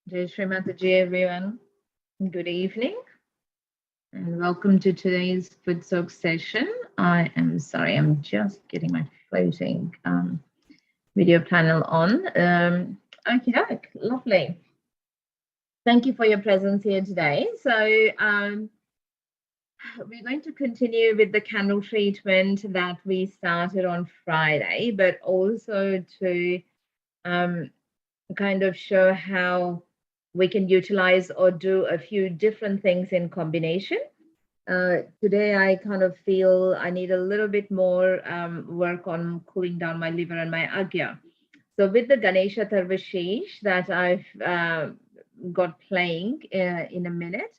Jai Shri Mataji, everyone. Good evening and welcome to today's Food Soak session. I am sorry, I'm just getting my floating video panel on. Okay, lovely. Thank you for your presence here today. So we're going to continue with the candle treatment that we started on Friday, but also to kind of show how we can utilize or do a few different things in combination. Today, I kind of feel I need a little bit more work on cooling down my liver and my agya. So, with the Ganesha Tarvashish that I've got playing in a minute,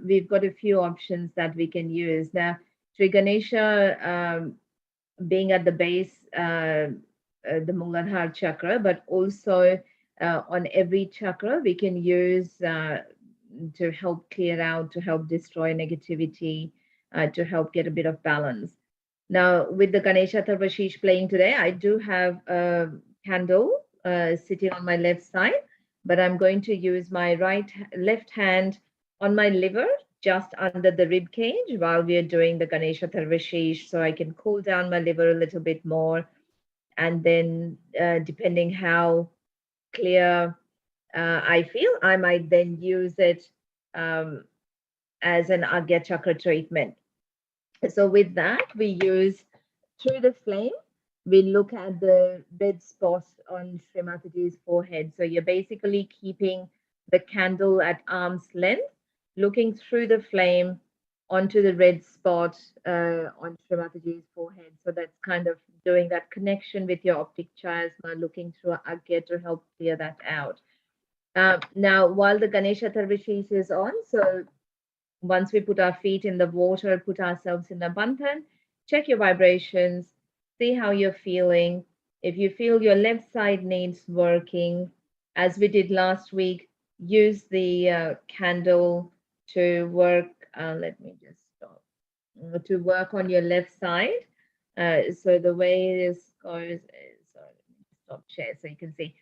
we've got a few options that we can use. Now, Sri Ganesha being at the base, the Muladhara chakra, but also on every chakra, we can use to help clear out, to help destroy negativity, to help get a bit of balance. Now, with the Ganesha Tarvashish playing today, I do have a candle sitting on my left side, but I'm going to use my left hand on my liver, just under the rib cage, while we are doing the Ganesha Tarvashish, so I can cool down my liver a little bit more. And then, depending how clear I feel, I might then use it as an Agya Chakra treatment. So with that, we use through the flame, we look at the red spot on Shri Mataji's forehead. So you're basically keeping the candle at arm's length, looking through the flame onto the red spot on Shri Mataji's forehead. So that's kind of doing that connection with your optic chiasma, looking through Agya to help clear that out. Now, while the Ganesha Tarvashish is on, so once we put our feet in the water, put ourselves in a bandhan, check your vibrations, see how you're feeling. If you feel your left side needs working, as we did last week, use the candle to work. Let me just stop. To work on your left side. So the way this goes is, sorry, let me stop share so you can see.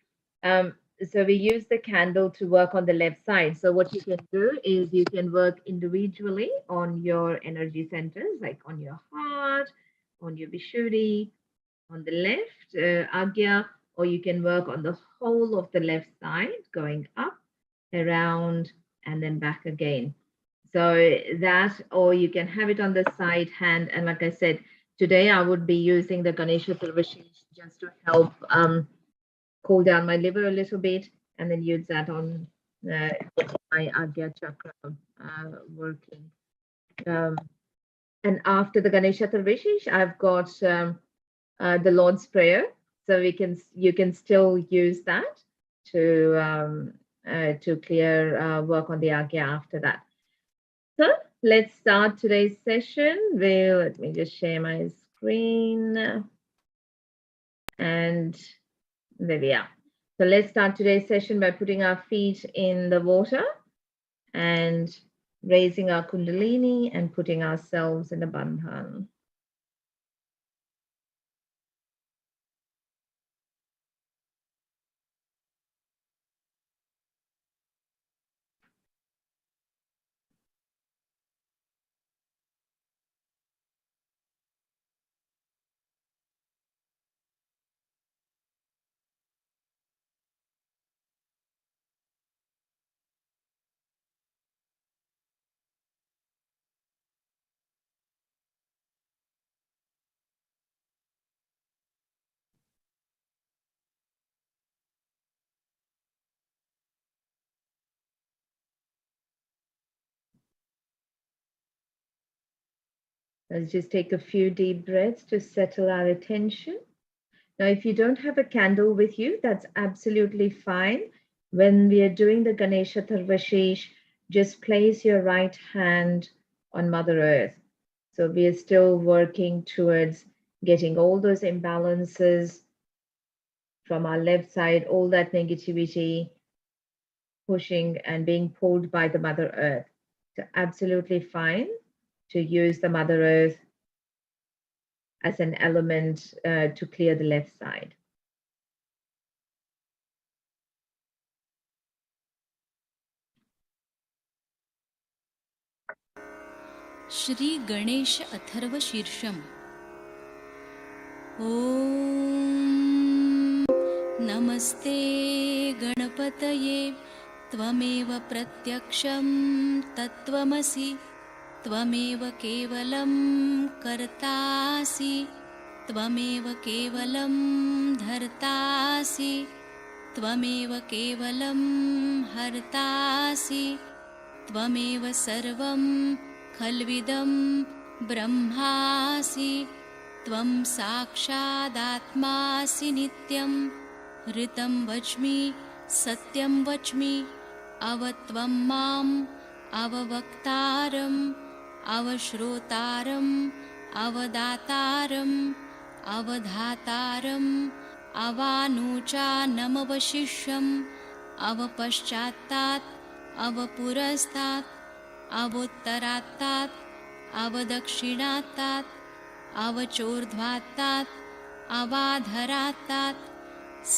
So we use the candle to work on the left side. So what you can do is you can work individually on your energy centers, like on your heart, on your Vishuddhi, on the left, Agya, or you can work on the whole of the left side, going up, around, and then back again. So that, or you can have it on the side hand. And like I said, today I would be using the Ganesha Tarvashish just to help cool down my liver a little bit, and then use that on my Agya Chakra working. And after the Ganesha Tarvashish, I've got the Lord's Prayer, so you can still use that to clear work on the Agya after that. So let's start today's session. Let me just share my screen, and there we are. So let's start today's session by putting our feet in the water and raising our Kundalini and putting ourselves in a bandhan. Let's just take a few deep breaths to settle our attention. Now, if you don't have a candle with you, that's absolutely fine. When we are doing the Ganesha Tarvashish, just place your right hand on Mother Earth. So we are still working towards getting all those imbalances from our left side, all that negativity pushing and being pulled by the Mother Earth. So absolutely fine to use the Mother Earth as an element to clear the left side. Shri Ganesh Atharva शीर्षम्। ॐ नमस्ते गणपतये त्वमेव प्रत्यक्षं तत्त्वमसि त्वमेव केवलं कर्तासि त्वमेव केवलं धर्तासि त्वमेव केवलं हर्तासि त्वमेव सर्वं खल्विदं ब्रह्मासि त्वं साक्षादात्मासि नित्यं ऋतं वच्मि सत्यं वच्मि अवत्वं माम् अववक्तारम् अवश्रोतारम् अवदातारम् अवधातारम् अवानूचानमवशिष्यम् अवपश्चात्तात् अवपुरस्तात् अवोत्तरात्तात् अवदक्षिणात्तात् अवचोर्ध्वात्तात् अवाधरात्तात्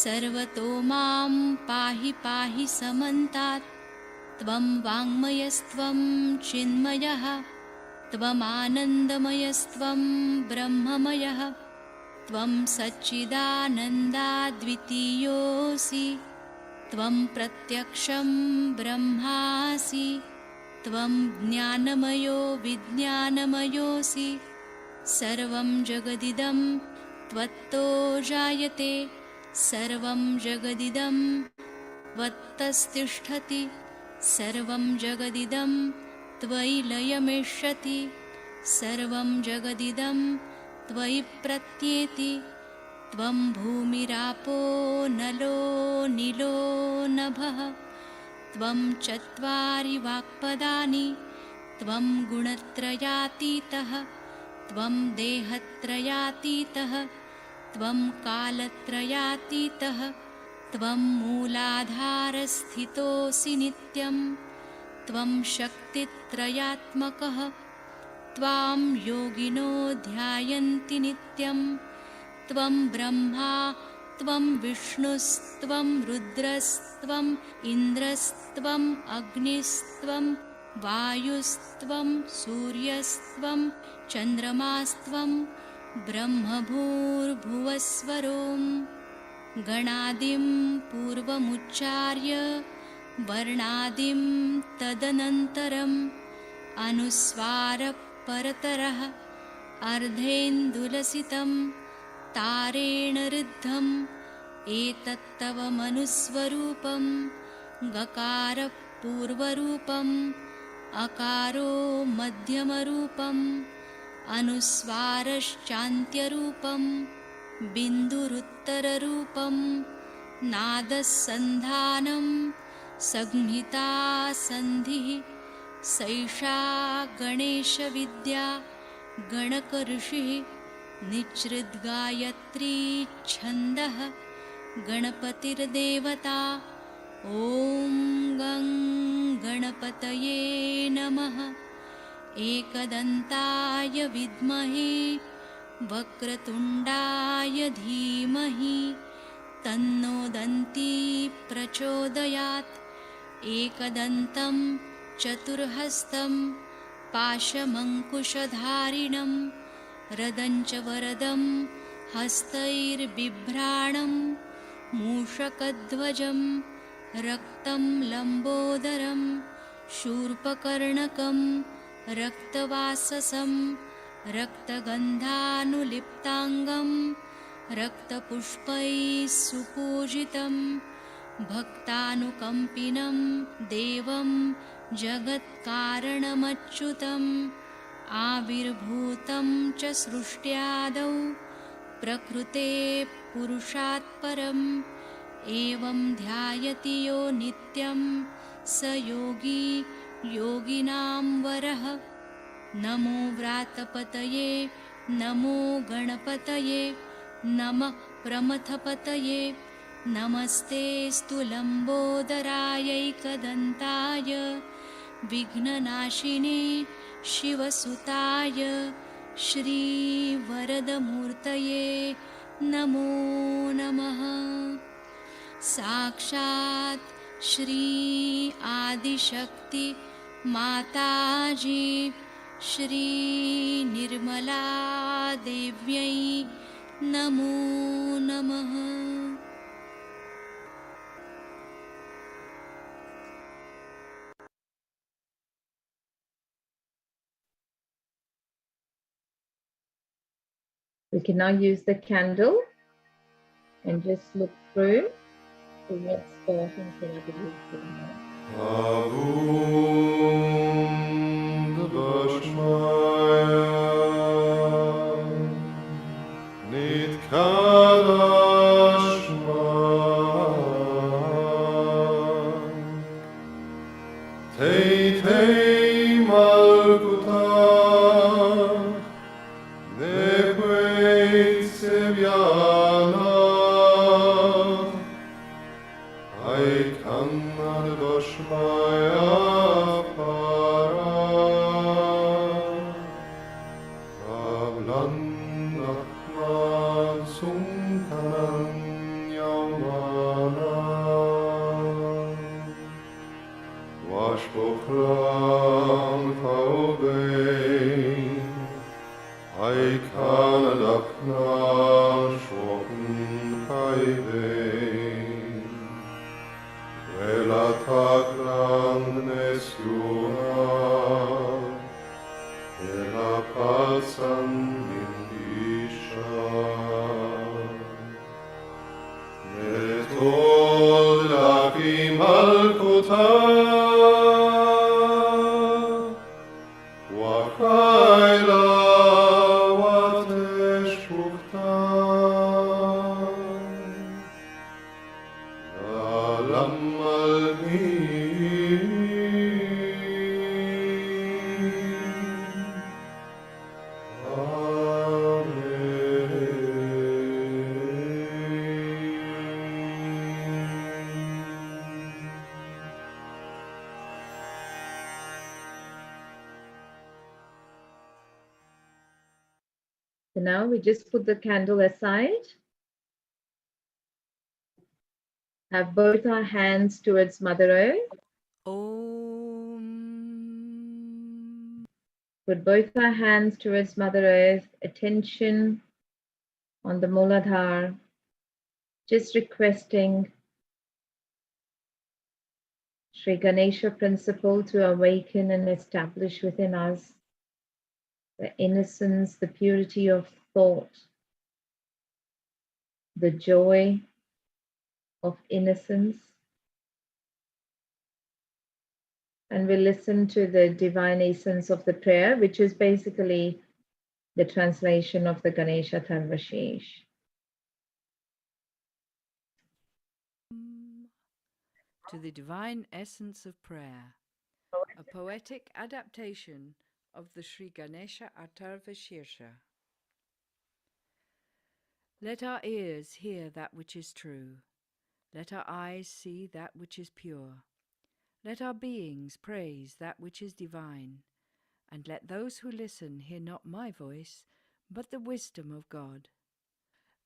सर्वतो मां पाहि पाहि समन्तात् त्वं वाङ्मयस्त्वं चिन्मयः त्वमानन्दमयस्त्वं ब्रह्ममयः त्वं सच्चिदानन्दाद्वितीयोऽसि त्वं प्रत्यक्षं ब्रह्मासि त्वं ज्ञानमयो विज्ञानमयोऽसि सर्वं जगदिदं त्वत्तो जायते सर्वं जगदिदं त्वत्तस्तिष्ठति सर्वं जगदिदं त्वयि लयमेष्यति सर्वं जगदिदं त्वयि प्रत्येति त्वं भूमिरापो नलो नीलो नभः त्वं चत्वारि वाक्पदानि त्वं गुणत्रयातीतः त्वं देहत्रयातीतः त्वं कालत्रयातीतः त्वं मूलाधारस्थितोऽसि नित्यं त्वं शक्तित्रयात्मकः त्वां योगिनो ध्यायन्ति नित्यं त्वं ब्रह्मा त्वं विष्णुस्त्वं रुद्रस्त्वम् इन्द्रस्त्वम् अग्निस्त्वं वायुस्त्वं सूर्यस्त्वं चन्द्रमास्त्वं ब्रह्मभूर्भुवस्वरों गणादिं पूर्वमुच्चार्य वर्णादिं तदनन्तरम् अनुस्वारपरतरः अर्धेन्दुलसितं तारेण ऋद्धम् एतत्तव मनुस्वरूपं गकारपूर्वरूपम् अकारो मध्यमरूपम् अनुस्वारश्चान्त्यरूपं बिन्दुरुत्तररूपं नादसन्धानं संहिता सन्धिः सैषा गणेशविद्या गणकऋषिः निच्छृद्गायत्री छन्दः गणपतिर्देवता ॐ गं गणपतये नमः एकदन्ताय विद्महे वक्रतुण्डाय धीमहि तन्नो दन्ती प्रचोदयात् एकदन्तं चतुर्हस्तं पाशमङ्कुशधारिणं रदञ्च वरदं हस्तैर्बिभ्राणं मूषकध्वजं रक्तं लम्बोदरं शूर्पकर्णकं रक्तवाससं रक्तगन्धानुलिप्ताङ्गं रक्तपुष्पैः सुपूजितं भक्तानुकम्पिनं देवं जगत्कारणमच्युतम् आविर्भूतं च सृष्ट्यादौ प्रकृते पुरुषात् परम् एवं ध्यायति यो नित्यं स योगी योगिनां वरः नमो व्रातपतये नमो गणपतये नमः प्रमथपतये नमस्तेऽस्तु लम्बोदरायैकदन्ताय विघ्ननाशिने शिवसुताय श्रीवरदमूर्तये नमो नमः। साक्षात् श्री आदिशक्ति माताजी Shri Nirmala Devyai Namo Namaha. We can now use the candle and just look through to what's starting to be So now we just put the candle aside. Have both our hands towards Mother Earth. Om. Put both our hands towards Mother Earth. Attention on the Muladhara. Just requesting Sri Ganesha principle to awaken and establish within us the innocence, the purity of thought, the joy of innocence. And we listen to the divine essence of the prayer, which is basically the translation of the Ganesha Tarvashish. To the divine essence of prayer, a poetic adaptation of the Sri Ganesha Atharvashirsha. Let our ears hear that which is true. Let our eyes see that which is pure. Let our beings praise that which is divine. And let those who listen hear not my voice, but the wisdom of God.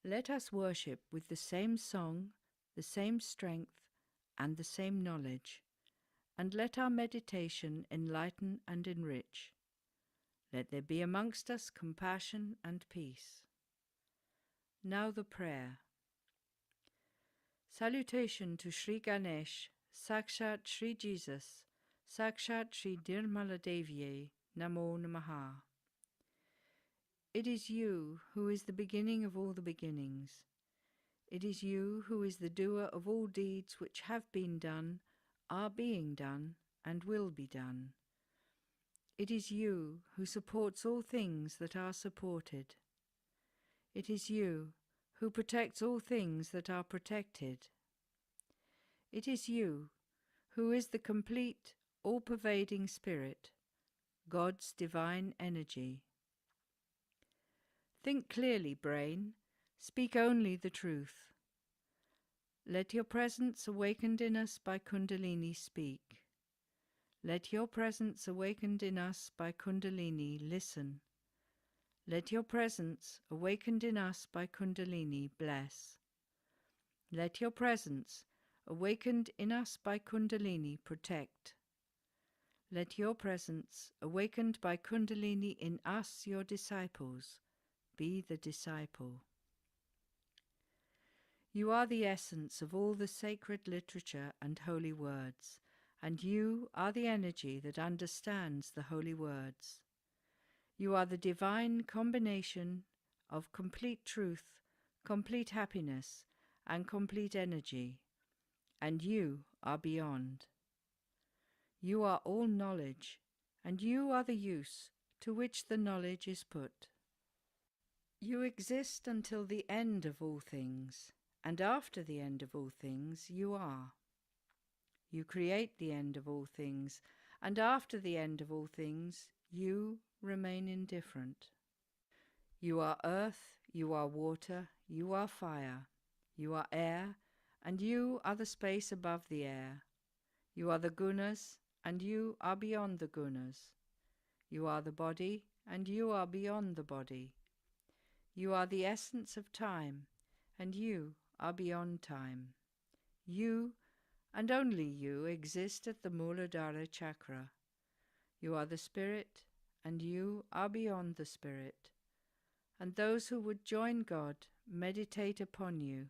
Let us worship with the same song, the same strength, and the same knowledge. And let our meditation enlighten and enrich. Let there be amongst us compassion and peace. Now the prayer. Salutation to Sri Ganesh, Sakshat Sri Jesus, Sakshat Sri Nirmala Devyai, Namo Namaha. It is you who is the beginning of all the beginnings. It is you who is the doer of all deeds which have been done, are being done, and will be done. It is you who supports all things that are supported. It is you who protects all things that are protected. It is you who is the complete, all-pervading Spirit, God's divine energy. Think clearly, brain. Speak only the truth. Let your presence awakened in us by Kundalini speak. Let your presence awakened in us by Kundalini listen. Let your presence awakened in us by Kundalini bless. Let your presence awakened in us by Kundalini protect. Let your presence, awakened by Kundalini in us, your disciples, be the disciple. You are the essence of all the sacred literature and holy words, and you are the energy that understands the holy words. You are the divine combination of complete truth, complete happiness, and complete energy, and you are beyond. You are all knowledge, and you are the use to which the knowledge is put. You exist until the end of all things, and after the end of all things you are. You create the end of all things, and after the end of all things you remain indifferent. You are earth, you are water, you are fire, you are air, and you are the space above the air. You are the gunas, and you are beyond the gunas. You are the body, and you are beyond the body. You are the essence of time, and you are beyond time. You, and only you, exist at the Muladhara Chakra. You are the spirit, and you are beyond the spirit. And those who would join God meditate upon you.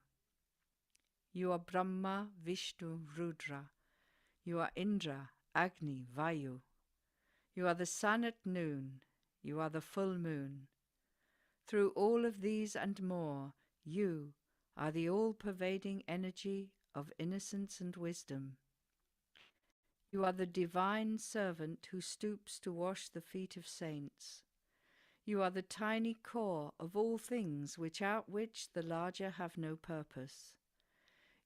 You are Brahma, Vishnu, Rudra. You are Indra, Agni, Vayu. You are the sun at noon. You are the full moon. Through all of these and more, you are the all-pervading energy of innocence and wisdom. You are the divine servant who stoops to wash the feet of saints. You are the tiny core of all things without which the larger have no purpose.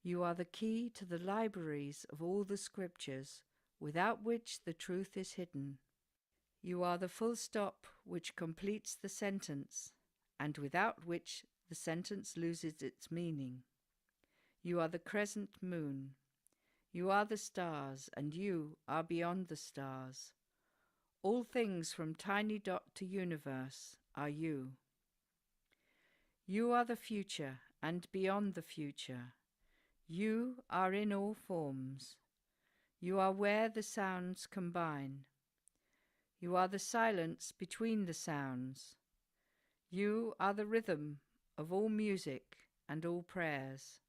You are the key to the libraries of all the scriptures, without which the truth is hidden. You are the full stop which completes the sentence, and without which the sentence loses its meaning. You are the crescent moon. You are the stars, and you are beyond the stars. All things from tiny dot to universe are you. You are the future and beyond the future. You are in all forms. You are where the sounds combine. You are the silence between the sounds. You are the rhythm of all music and all prayers.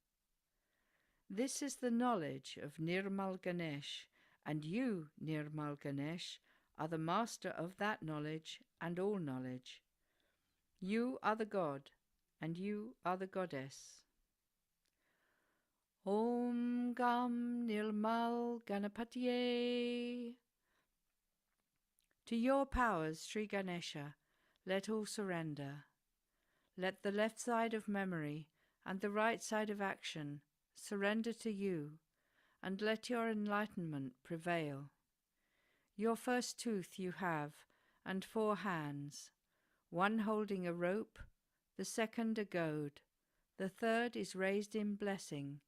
This is the knowledge of Nirmal Ganesh, and you, Nirmal Ganesh, are the master of that knowledge and all knowledge. You are the God, and you are the Goddess. Om Gam Nirmal Ganapatiye. To your powers, Sri Ganesha, let all surrender. Let the left side of memory and the right side of action surrender to you, and let your enlightenment prevail. Your first tooth you have, and 4 hands, one holding a rope, the second a goad, the third is raised in blessing,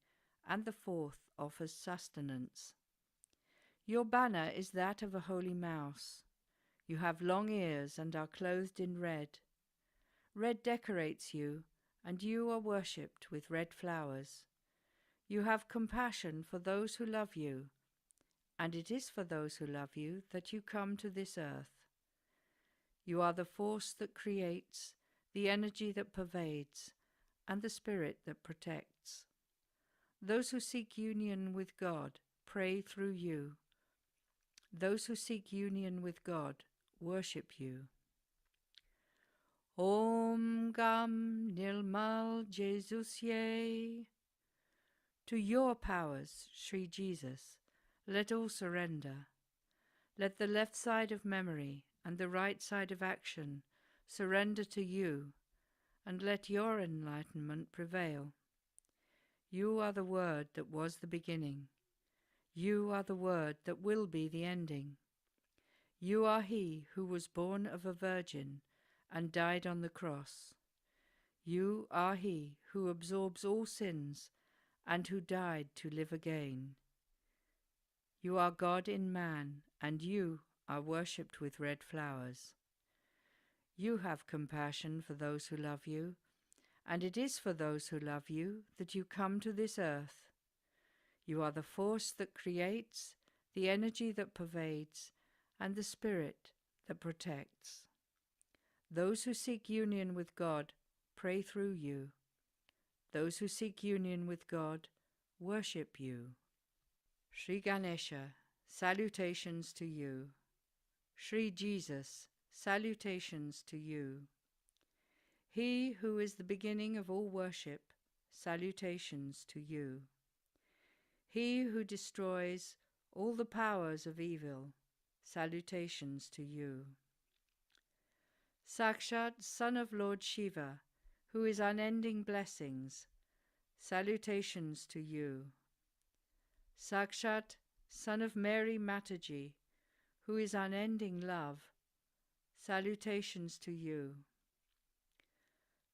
and the fourth offers sustenance. Your banner is that of a holy mouse. You have long ears and are clothed in red. Red decorates you, and you are worshipped with red flowers. You have compassion for those who love you, and it is for those who love you that you come to this earth. You are the force that creates, the energy that pervades, and the spirit that protects. Those who seek union with God pray through you. Those who seek union with God worship you. Om Gam Nirmal Jesusye. To your powers, Sri Jesus, let all surrender. Let the left side of memory and the right side of action surrender to you, and let your enlightenment prevail. You are the word that was the beginning. You are the word that will be the ending. You are he who was born of a virgin and died on the cross. You are he who absorbs all sins and who died to live again. You are God in man, and you are worshipped with red flowers. You have compassion for those who love you, and it is for those who love you that you come to this earth. You are the force that creates, the energy that pervades, and the Spirit that protects. Those who seek union with God pray through you. Those who seek union with God worship you. Shri Ganesha, salutations to you. Shri Jesus, salutations to you. He who is the beginning of all worship, salutations to you. He who destroys all the powers of evil, salutations to you. Sakshat, Son of Lord Shiva, who is unending blessings, salutations to you. Sakshat, Son of Mary Mataji, who is unending love, salutations to you.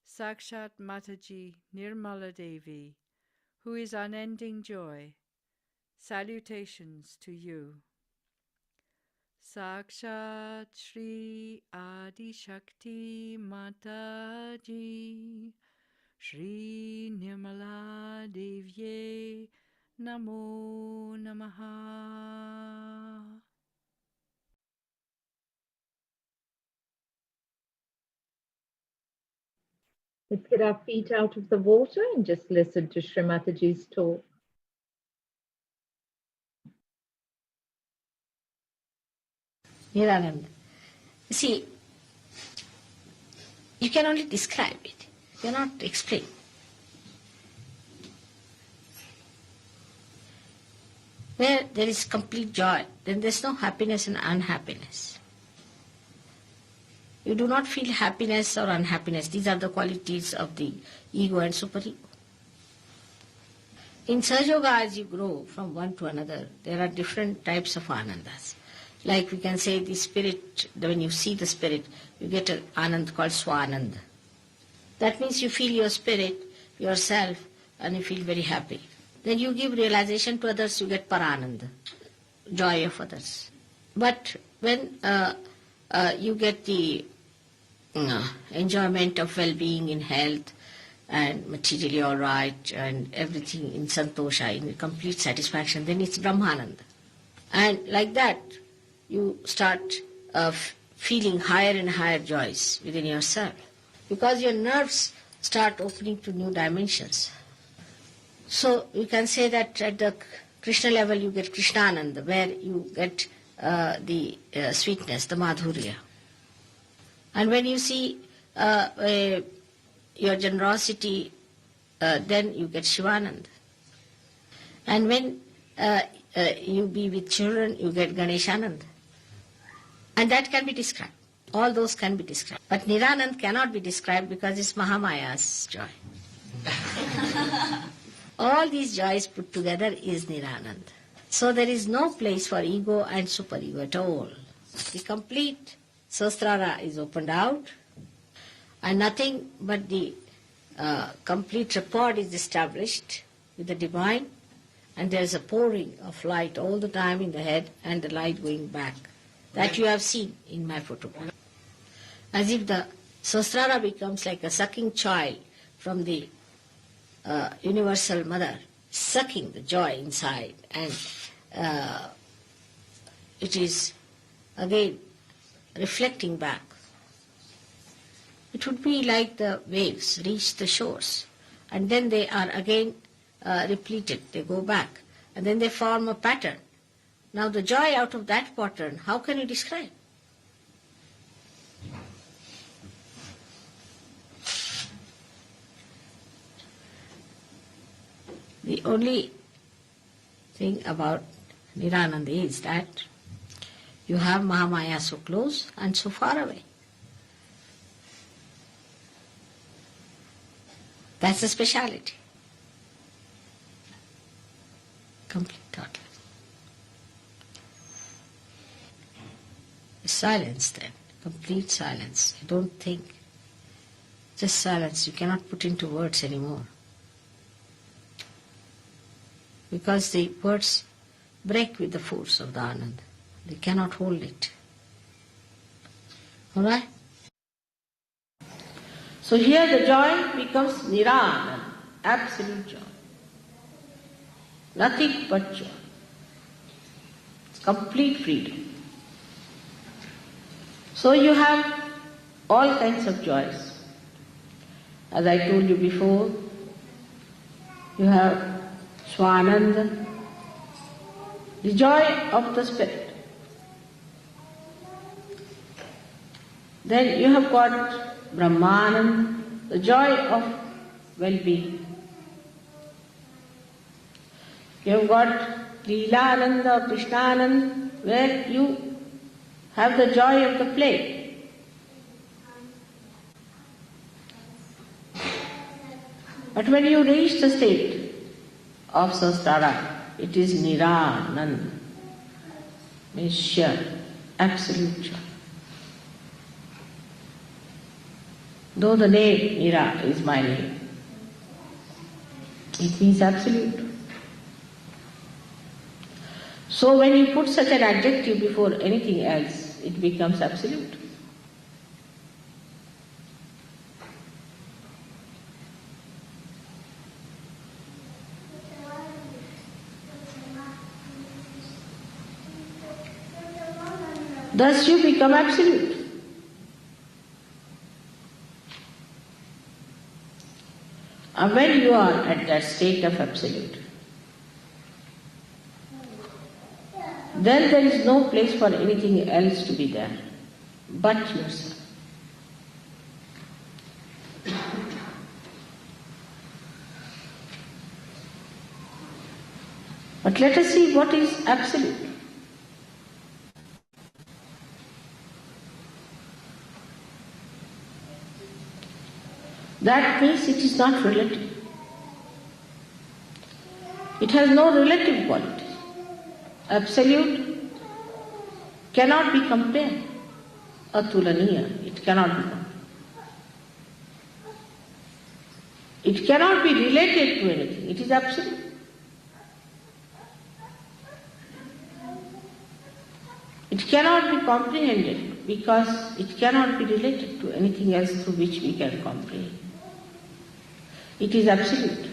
Sakshat Mataji Nirmala Devi, who is unending joy, salutations to you. Sakshat Shri Adi Shakti Mataji, Shri Nirmala Devi, Namo Namaha. Let's get our feet out of the water and just listen to Shri Mataji's talk. Nirananda. See, you can only describe it. You cannot explain. Where there is complete joy, then there is no happiness and unhappiness. You do not feel happiness or unhappiness. These are the qualities of the ego and superego. In Sahaja Yoga, as you grow from one to another, there are different types of anandas. Like we can say the spirit, when you see the spirit, you get an anand called swananda. That means you feel your spirit, yourself, and you feel very happy. Then you give realization to others, you get parananda, joy of others. But when you get the enjoyment of well-being in health and materially all right and everything in santosha, in complete satisfaction, then it's brahmananda. And like that, you start feeling higher and higher joys within yourself. Because your nerves start opening to new dimensions. So you can say that at the Krishna level you get Krishnananda, where you get the sweetness, the madhurya. And when you see your generosity, then you get Shivananda. And when you be with children, you get Ganeshananda. And that can be described. All those can be described. But Niranand cannot be described because it's Mahamaya's joy. All these joys put together is Niranand. So there is no place for ego and superego at all. The complete Sahasrara is opened out and nothing but the complete rapport is established with the divine, and there is a pouring of light all the time in the head and the light going back. That you have seen in my photograph. As if the Sahasrara becomes like a sucking child from the universal mother, sucking the joy inside, and it is again reflecting back. It would be like the waves reach the shores, and then they are again repleted, they go back, and then they form a pattern. Now the joy out of that pattern, how can you describe? The only thing about Nirananda is that you have Mahamaya so close and so far away. That's the speciality. Complete total. Silence then, complete silence. You don't think, just silence. You cannot put into words anymore. Because the words break with the force of the Anand. They cannot hold it. Alright? So here the joy becomes nirananda, absolute joy. Nothing but joy. Complete freedom. So you have all kinds of joys. As I told you before, you have Swananda, the joy of the spirit. Then you have got Brahmananda, the joy of well-being. You have got Leelananda or Krishnananda, where you have the joy of the play. But when you reach the state of Sahasrara, it is nirananda, means sheer, absolute joy. Though the name Nira is my name, it means absolute. So when you put such an adjective before anything else, it becomes absolute. Thus you become absolute. And when you are at that state of absolute, then there is no place for anything else to be there but yourself. But let us see what is absolute. That means it is not relative. It has no relative quality. Absolute cannot be compared. Atulaniya, it cannot be compared. It cannot be related to anything. It is absolute. It cannot be comprehended because it cannot be related to anything else through which we can comprehend. It is absolute.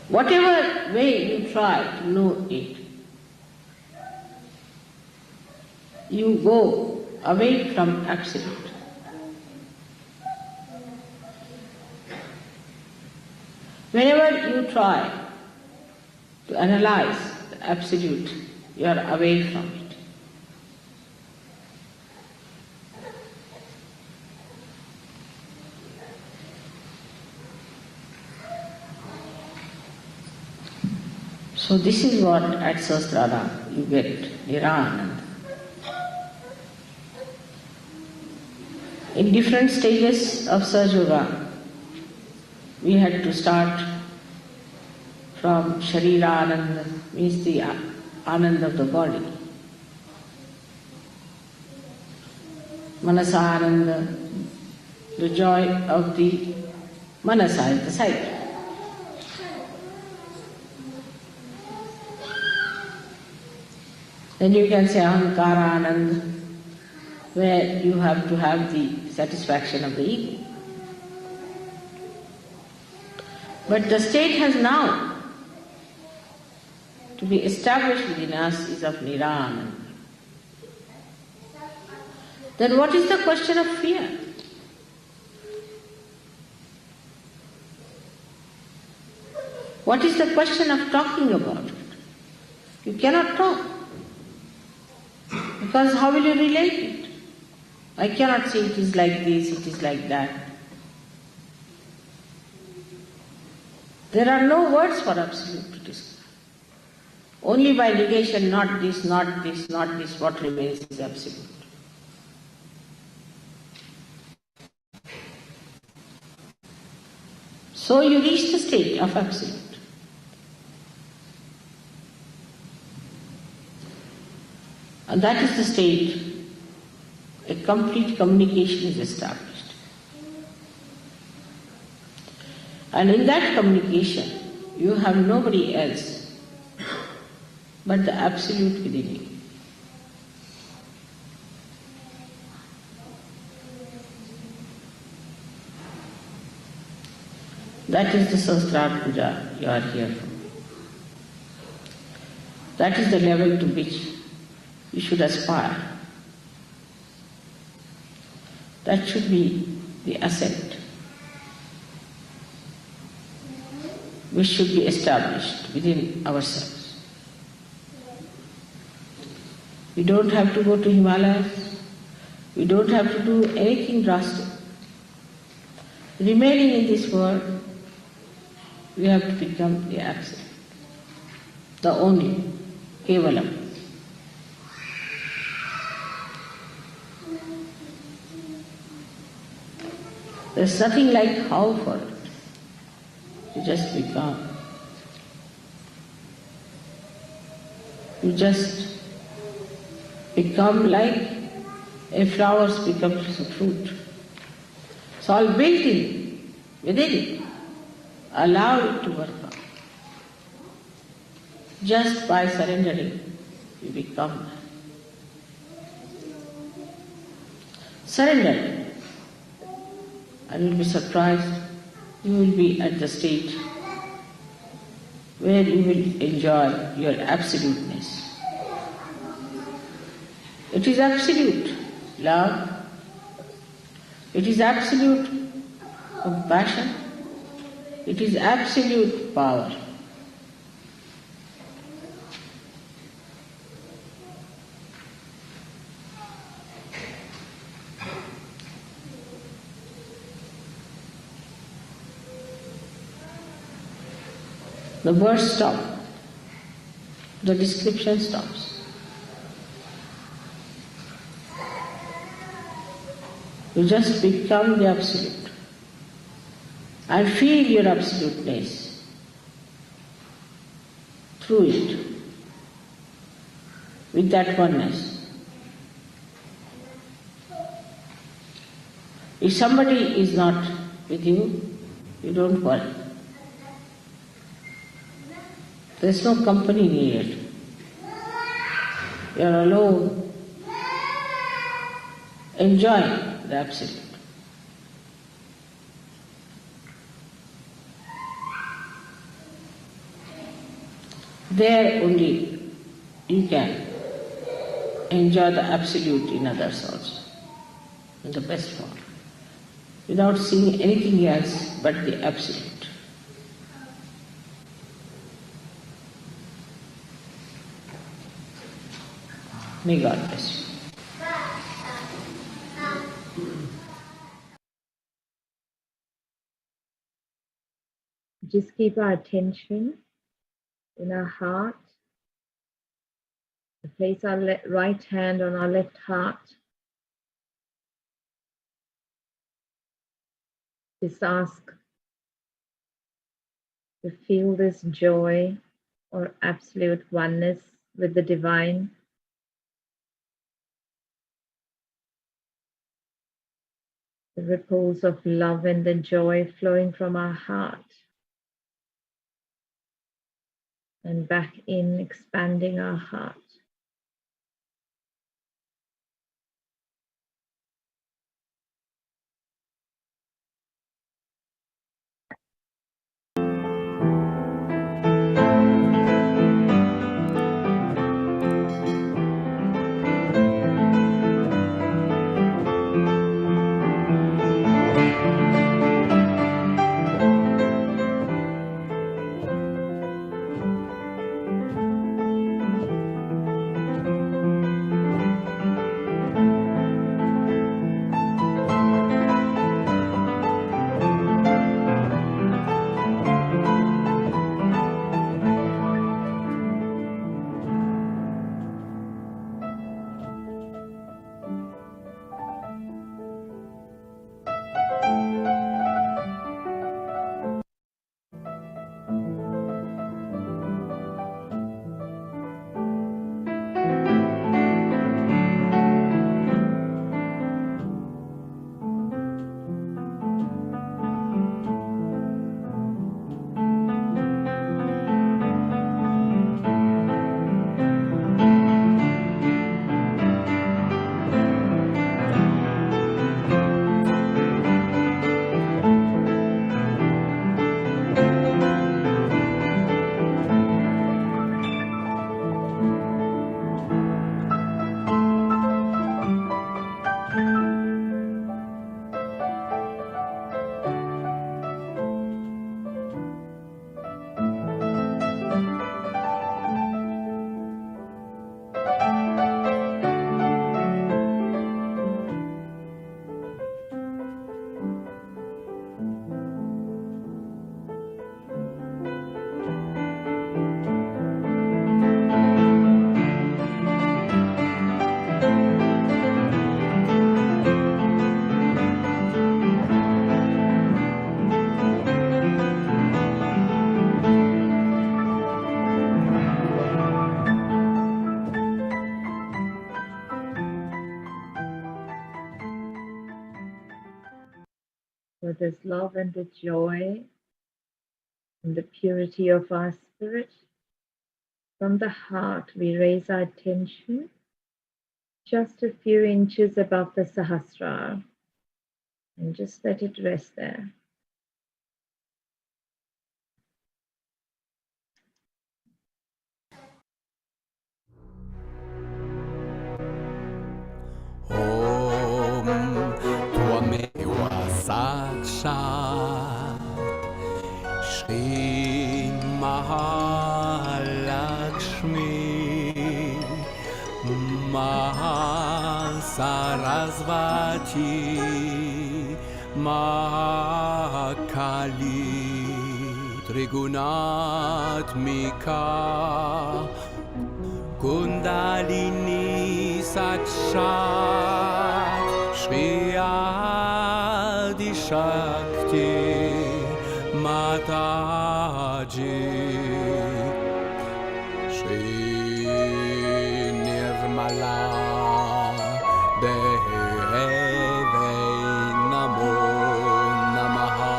Whatever way you try to know it, you go away from absolute. Whenever you try to analyze the absolute, you are away from it. So this is what at Sahasrara you get, nirananda. In different stages of Sahaja Yoga, we had to start from Sharirananda, means the ananda of the body. Manasananda, the joy of the manasa, the sight. Then you can say Ahankara-ananda, where you have to have the satisfaction of the ego. But the state has now to be established within us is of nirananda. Then what is the question of fear? What is the question of talking about it? You cannot talk. Because how will you relate it? I cannot say it is like this, it is like that. There are no words for absolute to describe. Only by negation, not this, not this, not this, what remains is absolute. So you reach the state of absolute. And that is the state a complete communication is established. And in that communication, you have nobody else but the absolute within you. That is the Sahasrara Puja you are here for. That is the level to which you should aspire. That should be the ascent which should be established within ourselves. We don't have to go to Himalayas. We don't have to do anything drastic. Remaining in this world, we have to become the absolute, the only, Kevalam. There's nothing like how for it. You just become. You just become like a flower becomes a fruit. It's all built in, within it. Allow it to work out. Just by surrendering, you become. Surrender. And you'll be surprised, you will be at the state where you will enjoy your absoluteness. It is absolute love, it is absolute compassion, it is absolute power. The words stop, the description stops. You just become the absolute and feel your absoluteness through it, with that oneness. If somebody is not with you, you don't worry. There's no company needed. You're alone, enjoying the absolute. There only you can enjoy the absolute in others also, in the best form, without seeing anything else but the absolute. May God bless you. Just keep our attention in our heart. Place our right hand on our left heart. Just ask to feel this joy or absolute oneness with the divine. The ripples of love and the joy flowing from our heart and back in, expanding our heart. with this love and the joy and the purity of our spirit. From the heart, we raise our attention just a few inches above the Sahasrara and just let it rest there. Om Tvameva Sakshat Shri Mahalakshmi Mahasarasvati Mahakali Trigunatmika Kundalini Sakshat Shri Adi Shakti Mataji Shri Nirmala Deve Namo Namaha.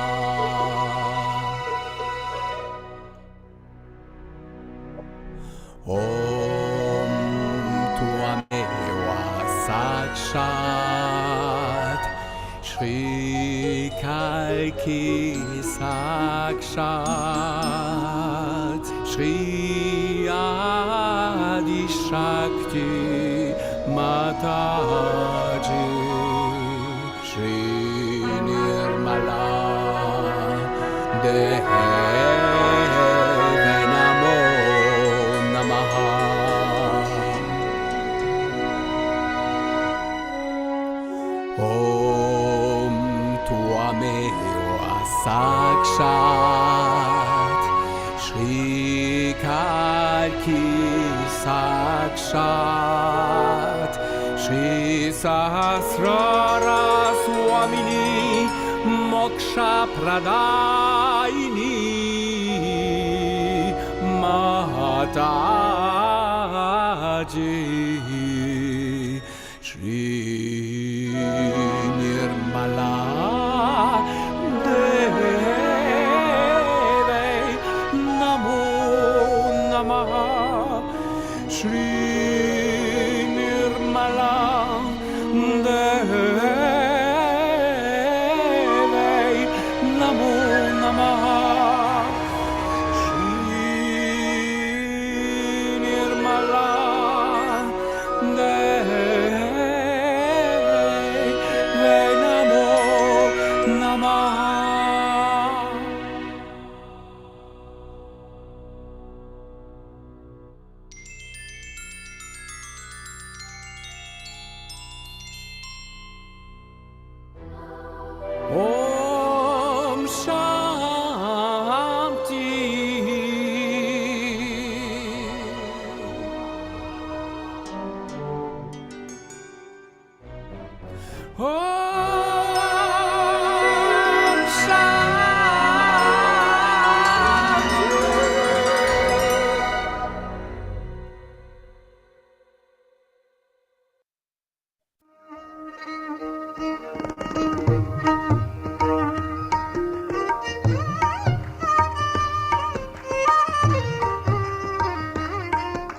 Om Tvameva Sakshat Shri Kalki Sakshat Shri Adi Shakti Mataji Shri Nirmala Deve Namo Namaha. Om Tvameva Sakshat Shri Kalki Sakshat Shri Sahasrara Swamini Moksha Pradayini Mataji Shri Nirmala Deve Namo Namaha. Shri Nirmala Deve Namo Namaha. Shri Nirmala Deve Namo Namaha. Om Shanti. Om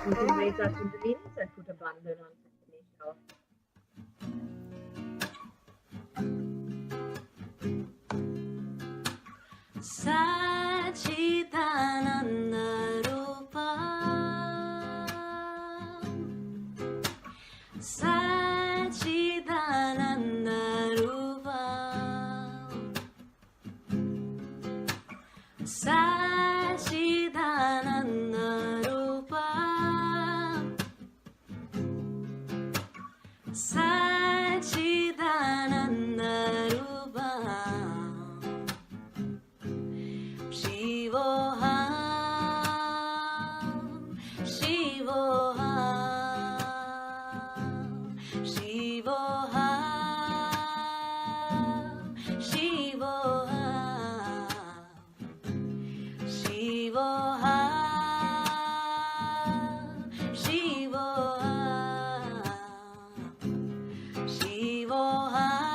We can raise our Kundalinis and put a bandhan on Kundalini shawl. Sachidananda Rupa Sachidananda Rupa Sachidananda Rupa Sachidananda Rupa Shivoham Shivoham Shivoham Shivoham Shivoham Shivoham Shivoham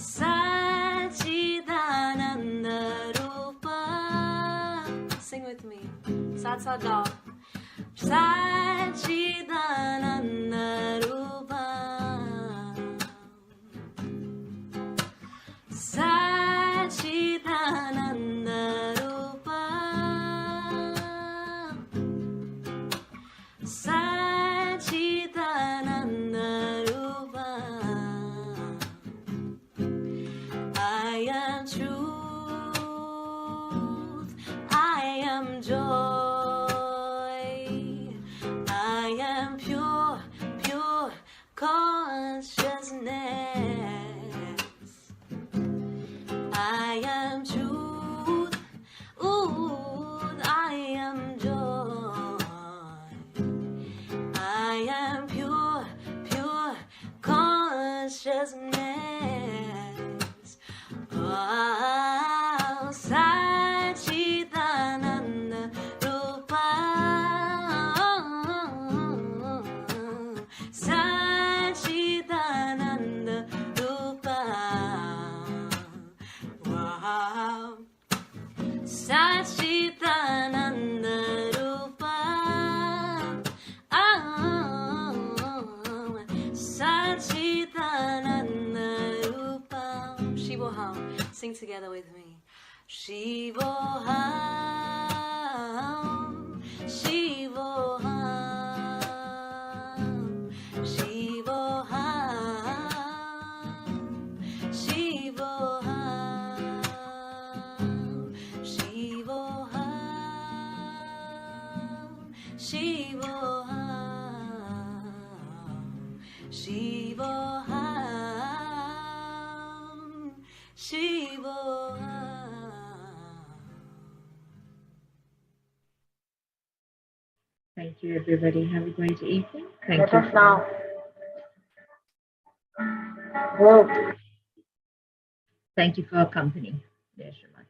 Sachidananda Rupa. Sing with me. Sat sa da. Sachidananda Rupa. Sachidananda Rupa. Sachidananda Rupa. I am truth, I am joy, I am pure, pure consciousness. I am truth, ooh, I am joy, I am pure, pure consciousness. Oh, Sachidananda Rupa. Sachidananda Rupa. Wow. Sachidananda Rupa. Sachidananda Rupa. Shivoham. Sing together with me. Shivoham. Shivoham. Shivoham. Shivoham. Shivoham. Shivoham. Shivoham. Shivoham. Thank you, everybody. Have a great evening. Thank Let you. us now move. Thank you for your company, dear Shri Mataji.